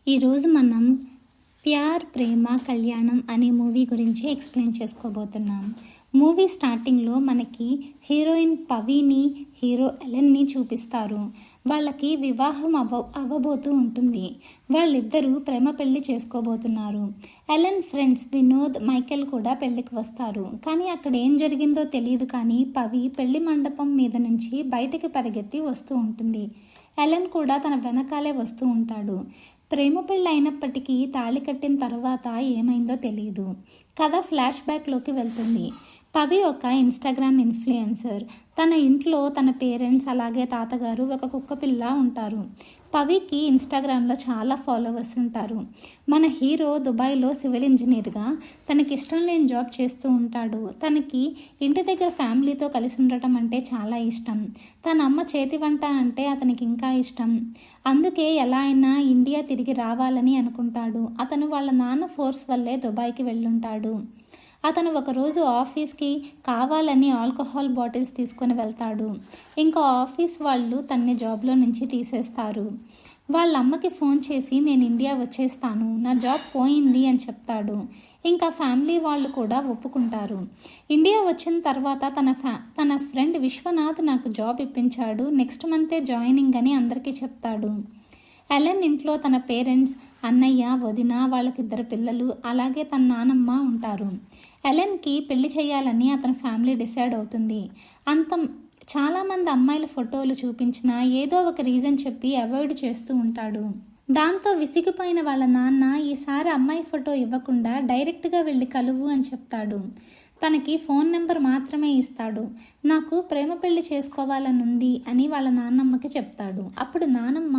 ఈరోజు మనం ప్యార్ ప్రేమ కళ్యాణం అనే మూవీ గురించి ఎక్స్ప్లెయిన్ చేసుకోబోతున్నాం. మూవీ స్టార్టింగ్లో మనకి హీరోయిన్ పవిని, హీరో ఎలెన్ని చూపిస్తారు. వాళ్ళకి వివాహం అవ్వబోతూ ఉంటుంది. వాళ్ళిద్దరూ ప్రేమ పెళ్లి చేసుకోబోతున్నారు. ఎలెన్ ఫ్రెండ్స్ వినోద్, మైకేల్ కూడా పెళ్లికి వస్తారు. కానీ అక్కడ ఏం జరిగిందో తెలియదు. కానీ పవి పెళ్లి మండపం మీద నుంచి బయటికి పరిగెత్తి వస్తూ ఉంటుంది. ఎలెన్ కూడా తన వెనకాలే వస్తూ ఉంటాడు. ప్రేమ పెళ్ళి అయినప్పటికీ తాళి కట్టిన తర్వాత ఏమైందో తెలియదు. కథ ఫ్లాష్ బ్యాక్లోకి వెళ్తుంది. పవి ఒక ఇన్స్టాగ్రామ్ ఇన్ఫ్లుయెన్సర్. తన ఇంట్లో తన పేరెంట్స్ అలాగే తాతగారు ఒక కుక్క పిల్ల ఉంటారు. పవికి ఇన్స్టాగ్రామ్లో చాలా ఫాలోవర్స్ ఉంటారు. మన హీరో దుబాయ్లో సివిల్ ఇంజనీర్గా తనకి ఇష్టం లేని జాబ్ చేస్తూ ఉంటాడు. తనకి ఇంటి దగ్గర ఫ్యామిలీతో కలిసి ఉండటం అంటే చాలా ఇష్టం. తన అమ్మ చేతి వంట అంటే అతనికి ఇంకా ఇష్టం. అందుకే ఎలా అయినా ఇండియా తిరిగి రావాలని అనుకుంటాడు. అతను వాళ్ళ నాన్న ఫోర్స్ వల్లే దుబాయ్కి వెళ్ళుంటాడు. అతను ఒకరోజు ఆఫీస్కి కావాలని ఆల్కహాల్ బాటిల్స్ తీసుకొని వెళ్తాడు. ఇంకా ఆఫీస్ వాళ్ళు తన్ని జాబ్లో నుంచి తీసేస్తారు. వాళ్ళ అమ్మకి ఫోన్ చేసి నేను ఇండియా వచ్చేస్తాను, నా జాబ్ పోయింది అని చెప్తాడు. ఇంకా ఫ్యామిలీ వాళ్ళు కూడా ఒప్పుకుంటారు. ఇండియా వచ్చిన తర్వాత తన ఫ్రెండ్ విశ్వనాథ్ నాకు జాబ్ ఇప్పించాడు, నెక్స్ట్ మంతే జాయినింగ్ అని అందరికీ చెప్తాడు. ఎలెన్ ఇంట్లో తన పేరెంట్స్, అన్నయ్య, వదిన, వాళ్ళకిద్దరు పిల్లలు అలాగే తన నానమ్మ ఉంటారు. ఎలెన్కి పెళ్లి చేయాలని అతని ఫ్యామిలీ డిసైడ్ అవుతుంది. చాలామంది అమ్మాయిల ఫోటోలు చూపించినా ఏదో ఒక రీజన్ చెప్పి అవాయిడ్ చేస్తూ ఉంటాడు. దాంతో విసిగిపోయిన వాళ్ళ నాన్న ఈసారి అమ్మాయి ఫోటో ఇవ్వకుండా డైరెక్ట్గా వెళ్ళి కలువు అని చెప్తాడు. తనకి ఫోన్ నెంబర్ మాత్రమే ఇస్తాడు. నాకు ప్రేమ పెళ్లి చేసుకోవాలనుంది అని వాళ్ళ నాన్నమ్మకి చెప్తాడు. అప్పుడు నానమ్మ,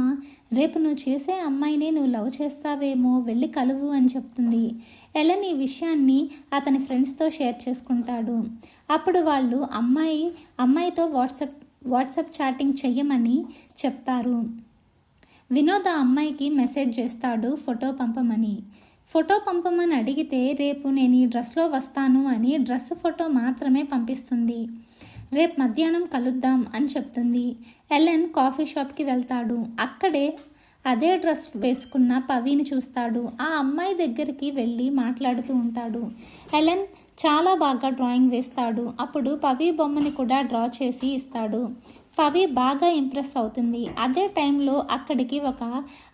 రేపు నువ్వు చేసే అమ్మాయిని నువ్వు లవ్ చేస్తావేమో, వెళ్ళి కలువు అని చెప్తుంది. ఎలెన్ ఈ విషయాన్ని అతని ఫ్రెండ్స్తో షేర్ చేసుకుంటాడు. అప్పుడు వాళ్ళు అమ్మాయితో వాట్సాప్ చాటింగ్ చెయ్యమని చెప్తారు. వినోద్ ఆ అమ్మాయికి మెసేజ్ చేస్తాడు ఫోటో పంపమని అడిగితే రేపు నేను ఈ డ్రెస్లో వస్తాను అని డ్రెస్ ఫోటో మాత్రమే పంపిస్తుంది. రేపు మధ్యాహ్నం కలుద్దాం అని చెప్తుంది. ఎలెన్ కాఫీ షాప్కి వెళ్తాడు. అక్కడే అదే డ్రెస్ వేసుకున్న పవిని చూస్తాడు. ఆ అమ్మాయి దగ్గరికి వెళ్ళి మాట్లాడుతూ ఉంటాడు. ఎలెన్ చాలా బాగా డ్రాయింగ్ వేస్తాడు. అప్పుడు పవి బొమ్మని కూడా డ్రా చేసి ఇస్తాడు. పవి బాగా ఇంప్రెస్ అవుతుంది. అదే టైంలో అక్కడికి ఒక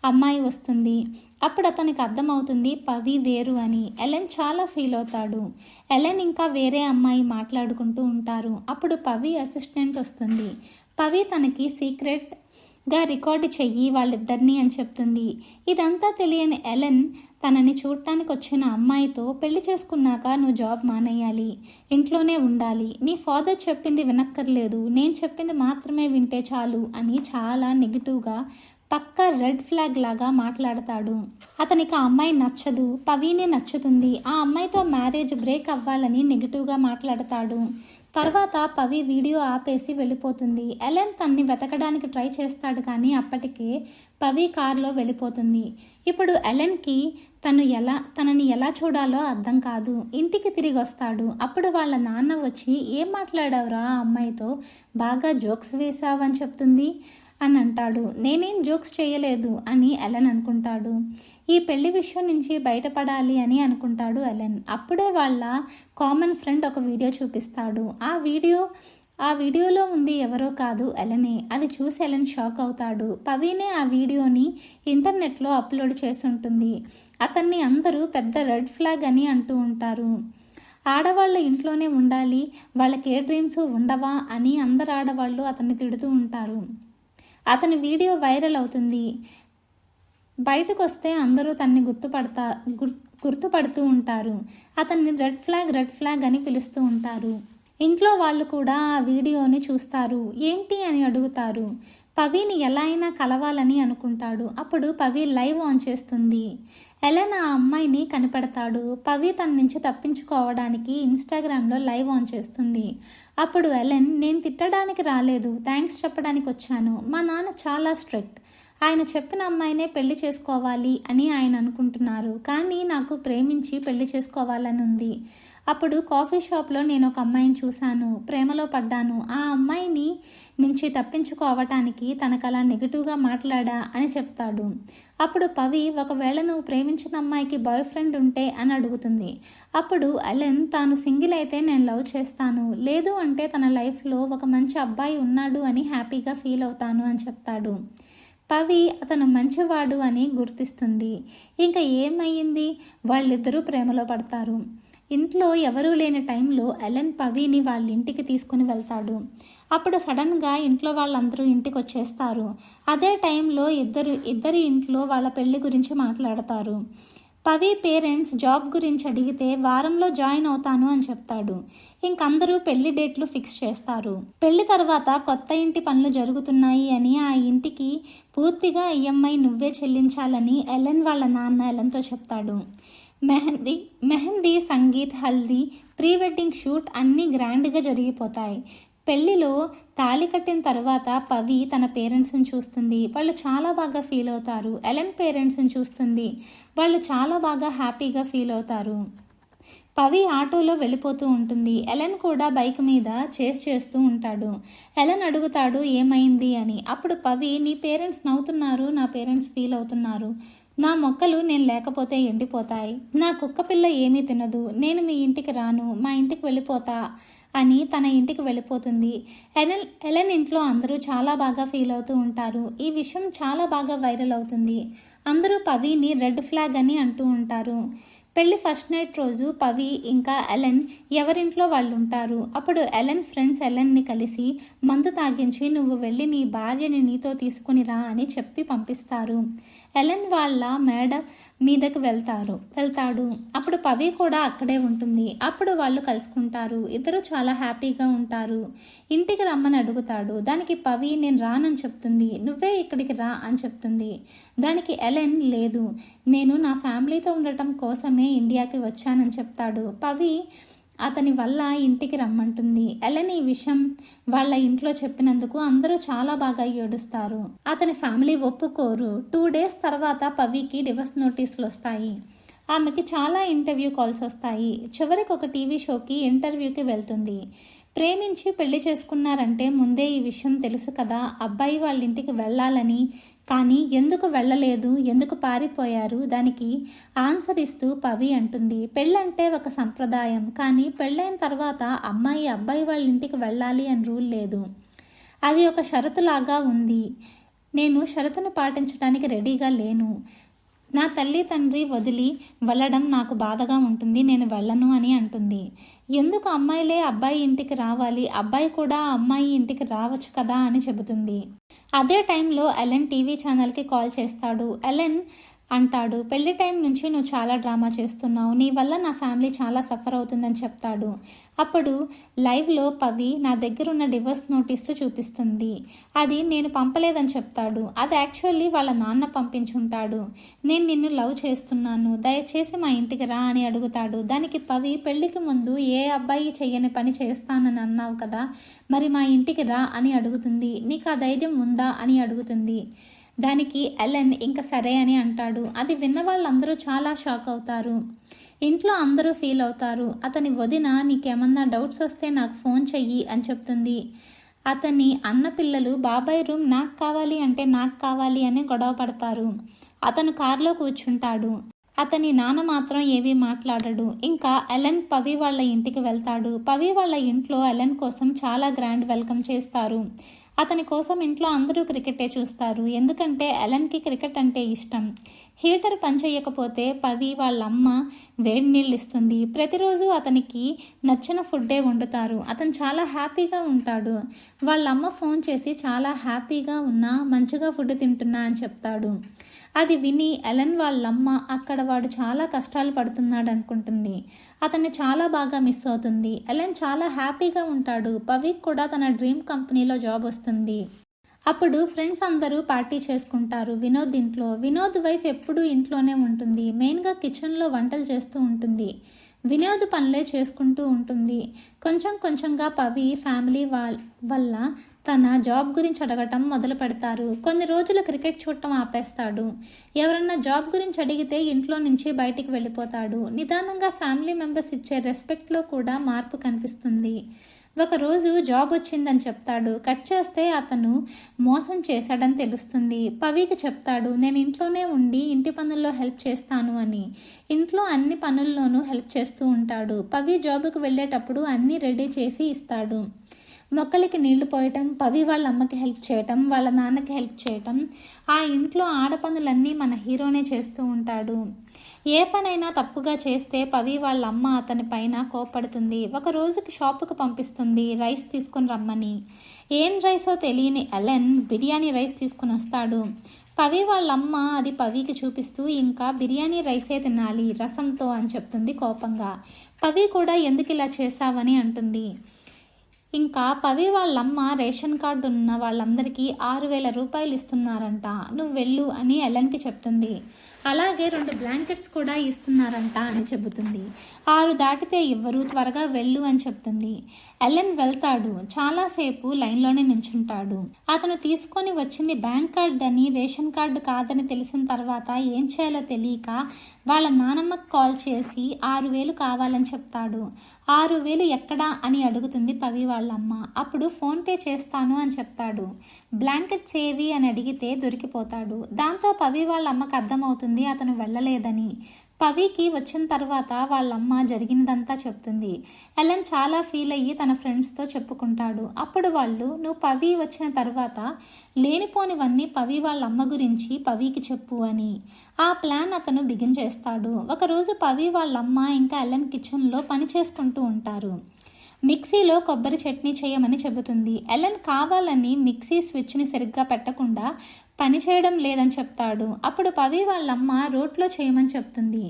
అమ్మాయి వస్తుంది. అప్పుడు అతనికి అర్థమవుతుంది పవి వేరు అని. ఎలెన్ చాలా ఫీల్ అవుతాడు. ఎలెన్ ఇంకా వేరే అమ్మాయి మాట్లాడుకుంటూ ఉంటారు. అప్పుడు పవి అసిస్టెంట్ వస్తుంది. పవి తనకి సీక్రెట్గా రికార్డు చెయ్యి వాళ్ళిద్దరిని అని చెప్తుంది. ఇదంతా తెలియని ఎలెన్ తనని చూడటానికి వచ్చిన aమ్మాయితో పెళ్లి చేసుకున్నాక నువ్వు జాబ్ మానేయాలి, ఇంట్లోనే ఉండాలి, నీ ఫాదర్ చెప్పింది వినక్కర్లేదు, నేను చెప్పింది మాత్రమే వింటే చాలు అని చాలా నెగిటివ్గా పక్కా రెడ్ ఫ్లాగ్ లాగా మాట్లాడతాడు. అతనికి ఆ అమ్మాయి నచ్చదు, పవినే నచ్చుతుంది. ఆ అమ్మాయితో మ్యారేజ్ బ్రేక్ అవ్వాలని నెగిటివ్గా మాట్లాడతాడు. తర్వాత పవి వీడియో ఆపేసి వెళ్ళిపోతుంది. ఎలెన్ తన్ని వెతకడానికి ట్రై చేస్తాడు కానీ అప్పటికే పవి కారులో వెళ్ళిపోతుంది. ఇప్పుడు ఎలెన్కి తనని ఎలా చూడాలో అర్థం కాదు. ఇంటికి తిరిగి వస్తాడు. అప్పుడు వాళ్ళ నాన్న వచ్చి ఏం మాట్లాడావురా ఆ అమ్మాయితో, బాగా జోక్స్ వేసావని చెప్తుంది అని అంటాడు. నేనేం జోక్స్ చేయలేదు అని ఎలెన్ అనుకుంటాడు. ఈ పెళ్లి విషయం నుంచి బయటపడాలి అని అనుకుంటాడు ఎలెన్. అప్పుడే వాళ్ళ కామన్ ఫ్రెండ్ ఒక వీడియో చూపిస్తాడు. ఆ వీడియోలో ఉంది ఎవరో కాదు, ఎలెనే. అది చూసి ఎలెన్ షాక్ అవుతాడు. పవినే ఆ వీడియోని ఇంటర్నెట్లో అప్లోడ్ చేసి ఉంటుంది. అతన్ని అందరూ పెద్ద రెడ్ ఫ్లాగ్ అని అంటూ ఉంటారు. ఆడవాళ్ళు ఇంట్లోనే ఉండాలి, వాళ్ళకి ఏ డ్రీమ్స్ ఉండవా అని అందరు ఆడవాళ్ళు అతన్ని తిడుతూ ఉంటారు. అతని వీడియో వైరల్ అవుతుంది. బయటకు వస్తే అందరూ తన్ని గుర్తుపడుతూ ఉంటారు. అతన్ని రెడ్ ఫ్లాగ్ అని పిలుస్తూ ఉంటారు. ఇంట్లో వాళ్ళు కూడా ఆ వీడియోని చూస్తారు. ఏంటి అని అడుగుతారు. పవిని ఎలా అయినా కలవాలని అనుకుంటాడు. అప్పుడు పవి లైవ్ ఆన్ చేస్తుంది. ఎలెన్ ఆ అమ్మాయిని కనిపెడతాడు. పవి తన నుంచి తప్పించుకోవడానికి ఇన్స్టాగ్రామ్లో లైవ్ ఆన్ చేస్తుంది. అప్పుడు ఎలెన్, నేను తిట్టడానికి రాలేదు, థ్యాంక్స్ చెప్పడానికి వచ్చాను. మా నాన్న చాలా స్ట్రిక్ట్, ఆయన చెప్పిన అమ్మాయినే పెళ్లి చేసుకోవాలి అని ఆయన అనుకుంటున్నారు. కానీ నాకు ప్రేమించి పెళ్లి చేసుకోవాలని ఉంది. అప్పుడు కాఫీ షాప్లో నేను ఒక అమ్మాయిని చూశాను, ప్రేమలో పడ్డాను. ఆ అమ్మాయిని నుంచి తప్పించుకోవటానికి తనకు అలా నెగిటివ్గా మాట్లాడా అని చెప్తాడు. అప్పుడు పవి, ఒకవేళ నువ్వు ప్రేమించిన అమ్మాయికి బాయ్ ఫ్రెండ్ ఉంటే అని అడుగుతుంది. అప్పుడు ఎలెన్, తాను సింగిల్ అయితే నేను లవ్ చేస్తాను, లేదు అంటే తన లైఫ్లో ఒక మంచి అబ్బాయి ఉన్నాడు అని హ్యాపీగా ఫీల్ అవుతాను అని చెప్తాడు. పవి అతను మంచివాడు అని గుర్తిస్తుంది. ఇంకా ఏమయ్యింది, వాళ్ళిద్దరూ ప్రేమలో పడతారు. ఇంట్లో ఎవరూ లేని టైంలో ఎలెన్ పవిని వాళ్ళ ఇంటికి తీసుకుని వెళ్తాడు. అప్పుడు సడన్గా ఇంట్లో వాళ్ళందరూ ఇంటికి వచ్చేస్తారు. అదే టైంలో ఇద్దరి ఇంట్లో వాళ్ళ పెళ్లి గురించి మాట్లాడతారు. పవి పేరెంట్స్ జాబ్ గురించి అడిగితే వారంలో జాయిన్ అవుతాను అని చెప్తాడు. ఇంకందరూ పెళ్లి డేట్లు ఫిక్స్ చేస్తారు. పెళ్లి తర్వాత కొత్త ఇంటి పనులు జరుగుతున్నాయి అని ఆ ఇంటికి పూర్తిగా ఈఎంఐ నువ్వే చెల్లించాలని ఎలెన్ వాళ్ళ నాన్న ఎలెన్తో చెప్తాడు. Mehndi, sangeet, haldi, pre wedding shoot అన్నీ గ్రాండ్గా జరిగిపోతాయి. పెళ్లిలో తాళి కట్టిన తర్వాత పవి తన పేరెంట్స్ని చూస్తుంది. వాళ్ళు చాలా బాగా ఫీల్ అవుతారు. ఎలెన్ పేరెంట్స్ని చూస్తుంది. వాళ్ళు చాలా బాగా హ్యాపీగా ఫీల్ అవుతారు. పవి ఆటోలో వెళ్ళిపోతూ ఉంటుంది. ఎలెన్ కూడా బైక్ మీద చేస్తూ ఉంటాడు. ఎలెన్ అడుగుతాడు ఏమైంది అని. అప్పుడు పవి, నీ పేరెంట్స్ నవ్వుతున్నారు, నా పేరెంట్స్ ఫీల్ అవుతున్నారు. నా మొక్కలు నేను లేకపోతే ఎండిపోతాయి. నా కుక్క పిల్ల ఏమీ తినదు. నేను మీ ఇంటికి రాను, మా ఇంటికి వెళ్ళిపోతా అని తన ఇంటికి వెళ్ళిపోతుంది. ఎలెన్ ఇంట్లో అందరూ చాలా బాగా ఫీల్ అవుతూ ఉంటారు. ఈ విషయం చాలా బాగా వైరల్ అవుతుంది. అందరూ పవిని రెడ్ ఫ్లాగ్ అని అంటూ ఉంటారు. పెళ్లి ఫస్ట్ నైట్ రోజు పవి ఇంకా ఎలెన్ ఎవరింట్లో వాళ్ళు ఉంటారు. అప్పుడు ఎలెన్ ఫ్రెండ్స్ ఎలెన్ని కలిసి మందు తాగించి నువ్వు వెళ్ళి నీ భార్యని నీతో తీసుకుని రా అని చెప్పి పంపిస్తారు. ఎలెన్ వాళ్ళ మేడ మీదకి వెళ్తాడు. అప్పుడు పవి కూడా అక్కడే ఉంటుంది. అప్పుడు వాళ్ళు కలుసుకుంటారు. ఇద్దరు చాలా హ్యాపీగా ఉంటారు. ఇంటికి రమ్మని అడుగుతాడు. దానికి పవి, నేను రానని చెప్తుంది. నువ్వే ఇక్కడికి రా అని చెప్తుంది. దానికి ఎలెన్, లేదు, నేను నా ఫ్యామిలీతో ఉండటం కోసమే ఇండియాకి వచ్చానని చెప్తాడు. పవి అతని వల్ల ఇంటికి రమ్మంటుంది. ఎలెన్ ఈ విషయం వాళ్ళ ఇంట్లో చెప్పినందుకు అందరూ చాలా బాగా ఏడుస్తారు. అతని ఫ్యామిలీ ఒప్పుకోరు. 2 days తర్వాత పవికి డివోర్స్ నోటీసులు వస్తాయి. ఆమెకి చాలా ఇంటర్వ్యూ కాల్స్ వస్తాయి. చివరికి ఒక టీవీ షోకి ఇంటర్వ్యూకి వెళ్తుంది. ప్రేమించి పెళ్లి చేసుకున్నారంటే ముందే ఈ విషయం తెలుసు కదా, అబ్బాయి వాళ్ళ ఇంటికి వెళ్ళాలని. కానీ ఎందుకు వెళ్ళలేదు, ఎందుకు పారిపోయారు? దానికి ఆన్సర్ ఇస్తూ పవి అంటుంది, పెళ్ళంటే ఒక సంప్రదాయం, కానీ పెళ్ళైన తర్వాత అమ్మాయి అబ్బాయి వాళ్ళ ఇంటికి వెళ్ళాలి అని రూల్ లేదు. అది ఒక షరతులాగా ఉంది. నేను షరతును పాటించడానికి రెడీగా లేను. నా తల్లి తండ్రి వదిలి వెళ్ళడం నాకు బాధగా ఉంటుంది, నేను వెళ్ళను అని అంటుంది. ఎందుకు అమ్మాయిలే అబ్బాయి ఇంటికి రావాలి, అబ్బాయి కూడా అమ్మాయి ఇంటికి రావచ్చు కదా అని చెబుతుంది. అదే టైంలో ఎలెన్ టీవీ ఛానల్కి కాల్ చేస్తాడు. ఎలెన్ అంటాడు, పెళ్లి టైం నుంచి నువ్వు చాలా డ్రామా చేస్తున్నావు, నీ వల్ల నా ఫ్యామిలీ చాలా సఫర్ అవుతుందని చెప్తాడు. అప్పుడు లైవ్లో పవి నా దగ్గర ఉన్న డివోర్స్ నోటీసులు చూపిస్తుంది. అది నేను పంపలేదని చెప్తాడు. అది యాక్చువల్లీ వాళ్ళ నాన్న పంపించుంటాడు. నేను నిన్ను లవ్ చేస్తున్నాను, దయచేసి మా ఇంటికి రా అని అడుగుతాడు. దానికి పవి, పెళ్లికి ముందు ఏ అబ్బాయి చెయ్యని పని చేస్తానని అన్నావు కదా, మరి మా ఇంటికి రా అని అడుగుతుంది. నీకు ఆ ధైర్యం ఉందా అని అడుగుతుంది. దానికి ఎలెన్ ఇంకా సరే అని అంటాడు. అది విన్న వాళ్ళందరూ చాలా షాక్ అవుతారు. ఇంట్లో అందరూ ఫీల్ అవుతారు. అతని వదిన, నీకేమన్నా డౌట్స్ వస్తే నాకు ఫోన్ చెయ్యి అని చెప్తుంది. అతని అన్న పిల్లలు బాబాయ్ రూమ్ నాకు కావాలి అంటే నాకు కావాలి అని గొడవ పడతారు. అతను కారులో కూర్చుంటాడు. అతని నాన్న మాత్రం ఏమీ మాట్లాడడు. ఇంకా ఎలెన్ పవి వాళ్ళ ఇంటికి వెళ్తాడు. పవి వాళ్ళ ఇంట్లో ఎలెన్ కోసం చాలా గ్రాండ్ వెల్కమ్ చేస్తారు. అతని కోసం ఇంట్లో అందరూ క్రికెటే చూస్తారు. ఎందుకంటే ఎలెన్కి క్రికెట్ అంటే ఇష్టం. హీటర్ పనిచేయకపోతే పవి వాళ్ళమ్మ వేడి నీళ్ళు ఇస్తుంది. ప్రతిరోజు అతనికి నచ్చిన ఫుడ్డే వండుతారు. అతను చాలా హ్యాపీగా ఉంటాడు. వాళ్ళమ్మ ఫోన్ చేసి చాలా హ్యాపీగా ఉన్నా, మంచిగా ఫుడ్ తింటున్నా అని చెప్తాడు. అది విని ఎలెన్ వాళ్ళమ్మ అక్కడ వాడు చాలా కష్టాలు పడుతున్నాడు అనుకుంటుంది. అతన్ని చాలా బాగా మిస్ అవుతుంది. ఎలెన్ చాలా హ్యాపీగా ఉంటాడు. పవికి కూడా తన డ్రీమ్ కంపెనీలో జాబ్ వస్తుంది. అప్పుడు ఫ్రెండ్స్ అందరూ పార్టీ చేసుకుంటారు వినోద్ ఇంట్లో. వినోద్ వైఫ్ ఎప్పుడూ ఇంట్లోనే ఉంటుంది. మెయిన్గా కిచెన్లో వంటలు చేస్తూ ఉంటుంది. వినోద పనులే చేసుకుంటూ ఉంటుంది. కొంచెం కొంచెంగా పవి ఫ్యామిలీ వల్ల తన జాబ్ గురించి అడగటం మొదలు పెడతారు. కొన్ని రోజులు క్రికెట్ చూడటం ఆపేస్తాడు. ఎవరన్నా జాబ్ గురించి అడిగితే ఇంట్లో నుంచి బయటికి వెళ్ళిపోతాడు. నిదానంగా ఫ్యామిలీ మెంబర్స్ ఇచ్చే రెస్పెక్ట్లో కూడా మార్పు కనిపిస్తుంది. ఒకరోజు జాబ్ వచ్చిందని చెప్తాడు. కట్ చేస్తే అతను మోసం చేశాడని తెలుస్తుంది. పవికి చెప్తాడు, నేను ఇంట్లోనే ఉండి ఇంటి పనుల్లో హెల్ప్ చేస్తాను అని. ఇంట్లో అన్ని పనుల్లోనూ హెల్ప్ చేస్తూ ఉంటాడు. పవి జాబ్కి వెళ్ళేటప్పుడు అన్నీ రెడీ చేసి ఇస్తాడు. మొక్కలకి నీళ్లు పోయటం, పవి వాళ్ళ అమ్మకి హెల్ప్ చేయటం, వాళ్ళ నాన్నకి హెల్ప్ చేయటం, ఆ ఇంట్లో ఆడపనులన్నీ మన హీరోనే చేస్తూ ఉంటాడు. ఏ పనైనా తప్పుగా చేస్తే పవి వాళ్ళ అమ్మ అతని పైన కోప్పడుతుంది. ఒక రోజుకి షాపుకు పంపిస్తుంది రైస్ తీసుకుని రమ్మని. ఏం రైసో తెలియని ఎలెన్ బిర్యానీ రైస్ తీసుకుని వస్తాడు. పవి వాళ్ళమ్మ అది పవికి చూపిస్తూ, ఇంకా బిర్యానీ రైసే తినాలి రసంతో అని చెప్తుంది కోపంగా. పవి కూడా ఎందుకు ఇలా చేశావని అంటుంది. ఇంకా పవి వాళ్ళమ్మ రేషన్ కార్డు ఉన్న వాళ్ళందరికీ 6,000 రూపాయలు ఇస్తున్నారంట, నువ్వు వెళ్ళు అని ఎలెన్కి చెప్తుంది. అలాగే 2 బ్లాంకెట్స్ కూడా ఇస్తున్నారంట అని చెబుతుంది. 6 దాటితే ఇవ్వరు, త్వరగా వెళ్ళు అని చెప్తుంది. ఎలెన్ వెళ్తాడు. చాలాసేపు లైన్లోనే నించుంటాడు. అతను తీసుకొని వచ్చింది బ్యాంక్ కార్డ్ అని, రేషన్ కార్డు కాదని తెలిసిన తర్వాత ఏం చేయాలో తెలియక వాళ్ళ నానమ్మకు కాల్ చేసి 6,000 కావాలని చెప్తాడు. 6,000 ఎక్కడా అని అడుగుతుంది పవి వాళ్ళమ్మ. అప్పుడు ఫోన్పే చేస్తాను అని చెప్తాడు. బ్లాంకెట్స్ ఏవి అని అడిగితే దొరికిపోతాడు. దాంతో పవి వాళ్ళ అమ్మకు అర్థమవుతుంది అతను వెళ్ళలేదని. పవికి వచ్చిన తర్వాత వాళ్ళమ్మ జరిగినదంతా చెప్తుంది. ఎలెన్ చాలా ఫీల్ అయ్యి తన ఫ్రెండ్స్తో చెప్పుకుంటాడు. అప్పుడు వాళ్ళు, నువ్వు పవి వచ్చిన తర్వాత లేనిపోనివన్నీ పవి వాళ్ళ అమ్మ గురించి పవికి చెప్పు అని. ఆ ప్లాన్ అతను బిగిన్ చేస్తాడు. ఒకరోజు పవి వాళ్ళమ్మ ఇంకా ఎలెన్ కిచెన్లో పని చేసుకుంటూ ఉంటారు. మిక్సీలో కొబ్బరి చట్నీ చేయమని చెబుతుంది. ఎలెన్ కావాలని మిక్సీ స్విచ్ని సరిగ్గా పెట్టకుండా పని చేయడం లేదని చెప్తాడు. అప్పుడు పవి వాళ్ళమ్మ రోట్లో చేయమని చెప్తుంది.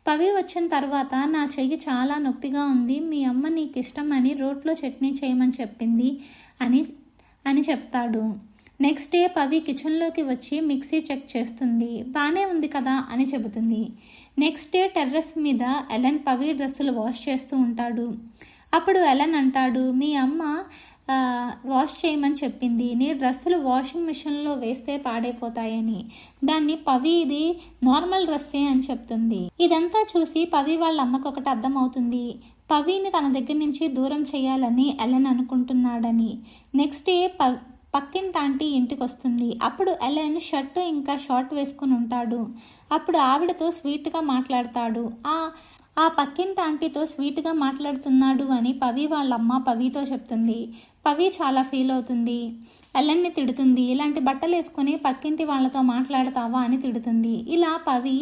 పవి వచ్చిన తర్వాత, నా చెయ్యి చాలా నొప్పిగా ఉంది, మీ అమ్మ నీకు ఇష్టం అని రోట్లో చట్నీ చేయమని చెప్పింది అని చెప్తాడు. నెక్స్ట్ డే పవి కిచెన్లోకి వచ్చి మిక్సీ చెక్ చేస్తుంది. బాగానే ఉంది కదా అని చెబుతుంది. నెక్స్ట్ డే టెర్రస్ మీద ఎలెన్ పవి డ్రెస్సులు వాష్ చేస్తూ ఉంటాడు. అప్పుడు ఎలెన్ అంటాడు, మీ అమ్మ వాష్ చేయమని చెప్పింది, నీ డ్రెస్సులు వాషింగ్ మిషన్లో వేస్తే పాడైపోతాయని. దాన్ని పవి ఇది నార్మల్ డ్రెస్సే అని చెప్తుంది. ఇదంతా చూసి పవి వాళ్ళ అమ్మకు ఒకటి అర్థమవుతుంది. పవిని తన దగ్గర నుంచి దూరం చేయాలని ఎలెన్ అనుకుంటున్నాడని. నెక్స్ట్ డే పక్కింటి ఆంటీ ఇంటికి వస్తుంది. అప్పుడు ఎలెన్ షర్టు ఇంకా షార్ట్ వేసుకుని ఉంటాడు. అప్పుడు ఆవిడతో స్వీట్గా మాట్లాడతాడు. ఆ పక్కింటి ఆంటీతో స్వీట్గా మాట్లాడుతున్నాడు అని పవి వాళ్ళమ్మ పవితో చెప్తుంది. పవి చాలా ఫీల్ అవుతుంది. ఎలెన్ని తిడుతుంది. ఇలాంటి బట్టలు వేసుకుని పక్కింటి వాళ్ళతో మాట్లాడతావా అని తిడుతుంది. ఇలా పవి,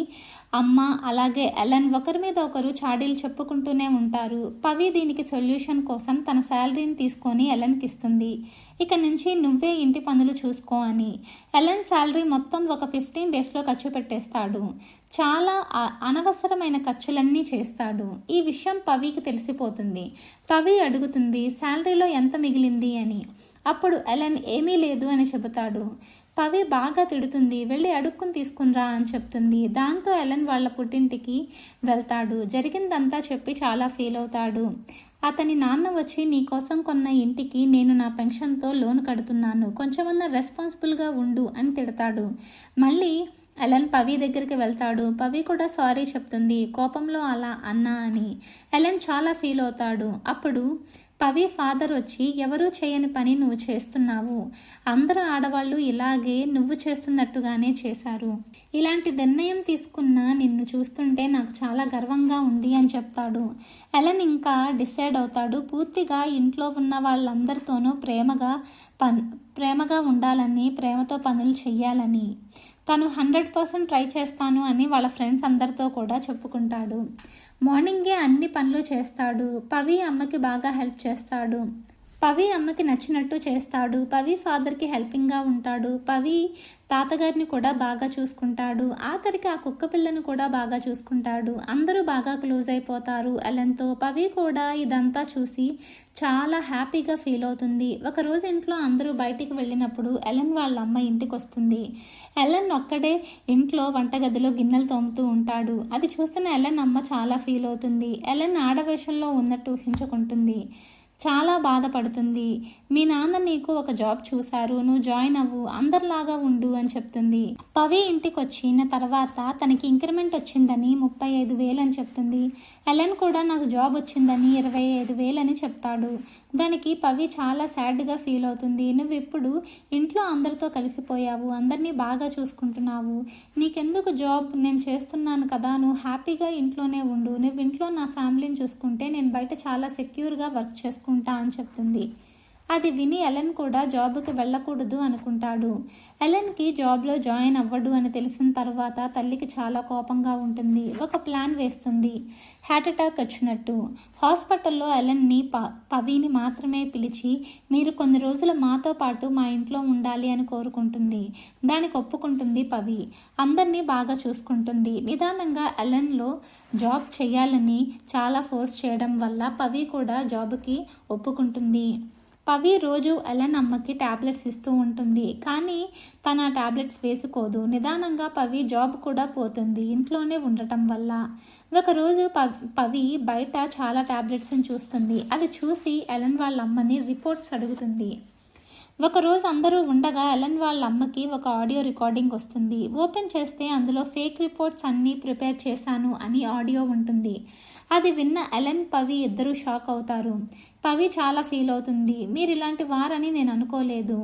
అమ్మ అలాగే ఎలెన్ ఒకరి మీద ఒకరు చాడీలు చెప్పుకుంటూనే ఉంటారు. పవి దీనికి సొల్యూషన్ కోసం తన శాలరీని తీసుకొని ఎలెన్కి ఇస్తుంది. ఇక నుంచి నువ్వే ఇంటి పనులు చూసుకో అని. ఎలెన్ శాలరీ మొత్తం ఒక 15 డేస్లో ఖర్చు పెట్టేస్తాడు. చాలా అనవసరమైన ఖర్చులన్నీ చేస్తాడు. ఈ విషయం పవికి తెలిసిపోతుంది. పవి అడుగుతుంది, శాలరీలో ఎంత మిగిలింది అని. అప్పుడు ఎలెన్ ఏమీ లేదు అని చెబుతాడు. పవి బాగా తిడుతుంది. వెళ్ళి అడుక్కుని తీసుకునిరా అని చెప్తుంది. దాంతో ఎలెన్ వాళ్ళ పుట్టింటికి వెళ్తాడు. జరిగిందంతా చెప్పి చాలా ఫీల్ అవుతాడు. అతని నాన్న వచ్చి, నీ కోసం కొన్న ఇంటికి నేను నా పెన్షన్తో లోన్ కడుతున్నాను, కొంచెమన్నా రెస్పాన్సిబుల్గా ఉండు అని తిడతాడు. మళ్ళీ ఎలెన్ పవి దగ్గరికి వెళ్తాడు. పవి కూడా సారీ చెప్తుంది, కోపంలో అలా అన్నా అని. ఎలెన్ చాలా ఫీల్ అవుతాడు. అప్పుడు పవి ఫాదర్ వచ్చి, ఎవరూ చేయని పని నువ్వు చేస్తున్నావు, అందరూ ఆడవాళ్ళు ఇలాగే నువ్వు చేస్తున్నట్టుగానే చేశారు, ఇలాంటి నిర్ణయం తీసుకున్న నిన్ను చూస్తుంటే నాకు చాలా గర్వంగా ఉంది అని చెప్తాడు. ఎలెన్ ఇంకా డిసైడ్ అవుతాడు, పూర్తిగా ఇంట్లో ఉన్న వాళ్ళందరితోనూ ప్రేమగా ఉండాలని, ప్రేమతో పనులు చెయ్యాలని. తను 100% ట్రై చేస్తాను అని వాళ్ళ ఫ్రెండ్స్ అందరితో కూడా చెప్పుకుంటాడు. మార్నింగే అన్ని పనులు చేస్తాడు. పవి అమ్మకి బాగా హెల్ప్ చేస్తాడు. పవి అమ్మకి నచ్చినట్టు చేస్తాడు. పవి ఫాదర్కి హెల్పింగ్గా ఉంటాడు. పవి తాతగారిని కూడా బాగా చూసుకుంటాడు. ఆఖరికి ఆ కుక్క పిల్లను కూడా బాగా చూసుకుంటాడు. అందరూ బాగా క్లోజ్ అయిపోతారు ఎలెన్తో. పవి కూడా ఇదంతా చూసి చాలా హ్యాపీగా ఫీల్ అవుతుంది. ఒకరోజు ఇంట్లో అందరూ బయటికి వెళ్ళినప్పుడు ఎలెన్ వాళ్ళ అమ్మ ఇంటికి వస్తుంది. ఎలెన్ ఒక్కడే ఇంట్లో వంటగదిలో గిన్నెలు తోముతూ ఉంటాడు. అది చూసిన ఎలెన్ అమ్మ చాలా ఫీల్ అవుతుంది. ఎలెన్ ఆడవేషంలో ఉన్నట్టు ఊహించుకుంటుంది. చాలా బాధపడుతుంది. మీ నాన్న నీకు ఒక జాబ్ చూశారు, నువ్వు జాయిన్ అవ్వు, అందరిలాగా ఉండు అని చెప్తుంది. పవి ఇంటికి వచ్చిన తర్వాత తనకి ఇంక్రిమెంట్ వచ్చిందని 35,000 అని చెప్తుంది. ఎలెన్ కూడా నాకు జాబ్ వచ్చిందని 25,000 అని చెప్తాడు. దానికి పవి చాలా సాడ్గా ఫీల్ అవుతుంది. నువ్వు ఇప్పుడు ఇంట్లో అందరితో కలిసిపోయావు, అందరినీ బాగా చూసుకుంటున్నావు, నీకెందుకు జాబ్, నేను చేస్తున్నాను కదా, నువ్వు హ్యాపీగా ఇంట్లోనే ఉండు, నువ్వు ఇంట్లో నా ఫ్యామిలీని చూసుకుంటే నేను బయట చాలా సెక్యూర్గా వర్క్ చేసుకుంటా అని చెప్తుంది. అది విని ఎలెన్ కూడా జాబ్కి వెళ్ళకూడదు అనుకుంటాడు. ఎలెన్కి జాబ్లో జాయిన్ అవ్వడు అని తెలిసిన తర్వాత తల్లికి చాలా కోపంగా ఉంటుంది. ఒక ప్లాన్ వేస్తుంది, హార్ట్ అటాక్ వచ్చినట్టు. హాస్పిటల్లో ఎలెన్ని పవిని మాత్రమే పిలిచి మీరు కొన్ని రోజులు మాతో పాటు మా ఇంట్లో ఉండాలి అని కోరుకుంటుంది. దానికి ఒప్పుకుంటుంది పవి. అందరినీ బాగా చూసుకుంటుంది. నిదానంగా ఎలెన్లో జాబ్ చేయాలని చాలా ఫోర్స్ చేయడం వల్ల పవి కూడా జాబ్కి ఒప్పుకుంటుంది. పవి రోజు ఎలెన్ అమ్మకి ట్యాబ్లెట్స్ ఇస్తూ ఉంటుంది. కానీ తన ట్యాబ్లెట్స్ వేసుకోదు. నిదానంగా పవి జాబ్ కూడా పోతుంది ఇంట్లోనే ఉండటం వల్ల. ఒకరోజు పవి బయట చాలా ట్యాబ్లెట్స్ని చూస్తుంది. అది చూసి ఎలెన్ వాళ్ళ అమ్మని రిపోర్ట్స్ అడుగుతుంది. ఒకరోజు అందరూ ఉండగా ఎలెన్ వాళ్ళ అమ్మకి ఒక ఆడియో రికార్డింగ్ వస్తుంది. ఓపెన్ చేస్తే అందులో ఫేక్ రిపోర్ట్స్ అన్నీ ప్రిపేర్ చేశాను అని ఆడియో ఉంటుంది. అది విన్న ఎలెన్ పవి ఇద్దరూ షాక్ అవుతారు. పవి చాలా ఫీల్ అవుతుంది. మీరు ఇలాంటి వారని నేను అనుకోలేదు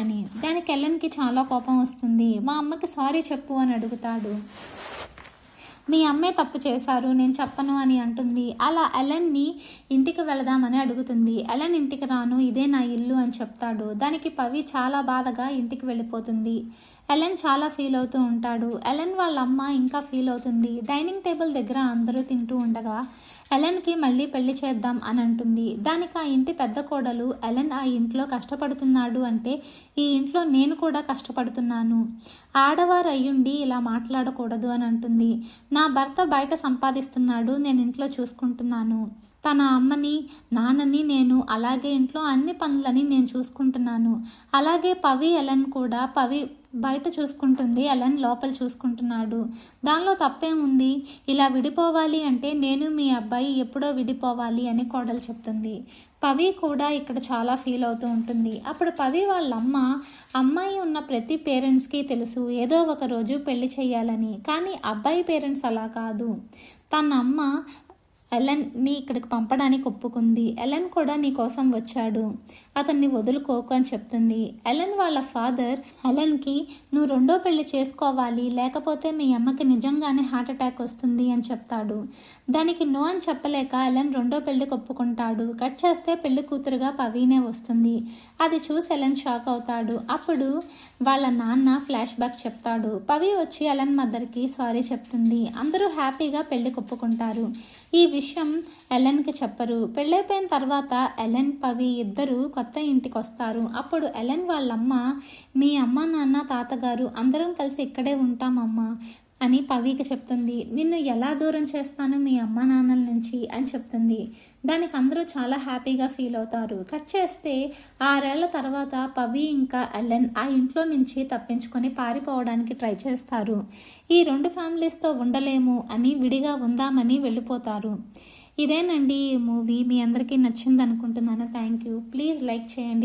అని. దానికి ఎలెన్కి చాలా కోపం వస్తుంది. మా అమ్మకి సారీ చెప్పు అని అడుగుతాడు. మీ అమ్మే తప్పు చేశారు, నేను చెప్పను అని అంటుంది. అలా ఎలెన్ని ఇంటికి వెళదామని అడుగుతుంది. ఎలెన్ ఇంటికి రాను, ఇదే నా ఇల్లు అని చెప్తాడు. దానికి పవి చాలా బాధగా ఇంటికి వెళ్ళిపోతుంది. ఎలెన్ చాలా ఫీల్ అవుతూ ఉంటాడు. ఎలెన్ వాళ్ళ అమ్మ ఇంకా ఫీల్ అవుతుంది. డైనింగ్ టేబుల్ దగ్గర అందరూ తింటూ ఉండగా ఎలెన్కి మళ్ళీ పెళ్లి చేద్దాం అని అంటుంది. దానికి ఆ ఇంటి పెద్ద కోడలు ఎలెన్ ఆ ఇంట్లో కష్టపడుతున్నాడు అంటే ఈ ఇంట్లో నేను కూడా కష్టపడుతున్నాను, ఆడవారు అయ్యుండి ఇలా మాట్లాడకూడదు అని అంటుంది. నా భర్త బయట సంపాదిస్తున్నాడు, నేను ఇంట్లో చూసుకుంటున్నాను, తన అమ్మని నాన్నని నేను, అలాగే ఇంట్లో అన్ని పనులని నేను చూసుకుంటున్నాను. అలాగే పవి ఎలెన్ కూడా, పవి బయట చూసుకుంటుంది, ఎలెన్ లోపల చూసుకుంటున్నాడు. దానిలో తప్పేముంది, ఇలా విడిపోవాలి అంటే నేను మీ అబ్బాయి ఎప్పుడో విడిపోవాలి అని కోడలు చెప్తుంది. పవి కూడా ఇక్కడ చాలా ఫీల్ అవుతూ ఉంటుంది. అప్పుడు పవి వాళ్ళ అమ్మాయి ఉన్న ప్రతి పేరెంట్స్కి తెలుసు ఏదో ఒక రోజు పెళ్లి చేయాలని. కానీ అబ్బాయి పేరెంట్స్ అలా కాదు. తన అమ్మ ఎలెన్ని ఇక్కడికి పంపడానికి ఒప్పుకుంది. ఎలెన్ కూడా నీ కోసం వచ్చాడు, అతన్ని వదులుకోకు అని చెప్తుంది. ఎలెన్ వాళ్ళ ఫాదర్ ఎలెన్కి నువ్వు రెండో పెళ్లి చేసుకోవాలి, లేకపోతే మీ అమ్మకి నిజంగానే హార్ట్ అటాక్ వస్తుంది అని చెప్తాడు. దానికి నో అని చెప్పలేక ఎలెన్ రెండో పెళ్లికి ఒప్పుకుంటాడు. కట్ చేస్తే పెళ్లి కూతురుగా పవీనే వస్తుంది. అది చూసి ఎలెన్ షాక్ అవుతాడు. అప్పుడు వాళ్ళ నాన్న ఫ్లాష్ బ్యాక్ చెప్తాడు. పవి వచ్చి ఎలెన్ మదర్కి సారీ చెప్తుంది. అందరూ హ్యాపీగా పెళ్లికి ఒప్పుకుంటారు. ఈ విషయం ఎలెన్కి చెప్పరు. పెళ్ళైపోయిన తర్వాత ఎలెన్ పవి ఇద్దరు కొత్త ఇంటికి వస్తారు. అప్పుడు ఎలెన్ వాళ్ళమ్మ మీ అమ్మ నాన్న తాతగారు అందరం కలిసి ఇక్కడే ఉంటామమ్మా అని పవికి చెప్తుంది. నిన్ను ఎలా దూరం చేస్తాను మీ అమ్మ నాన్నల నుంచి అని చెప్తుంది. దానికి అందరూ చాలా హ్యాపీగా ఫీల్ అవుతారు. కట్ చేస్తే 6 ఏళ్ల తర్వాత పవి ఇంకా ఎలెన్ ఆ ఇంట్లో నుంచి తప్పించుకొని పారిపోవడానికి ట్రై చేస్తారు. ఈ 2 ఫ్యామిలీస్తో ఉండలేము అని విడిగా ఉందామని వెళ్ళిపోతారు. ఇదేనండి ఈ మూవీ. మీ అందరికీ నచ్చింది అనుకుంటున్నాను. Thank you. ప్లీజ్ లైక్ చేయండి.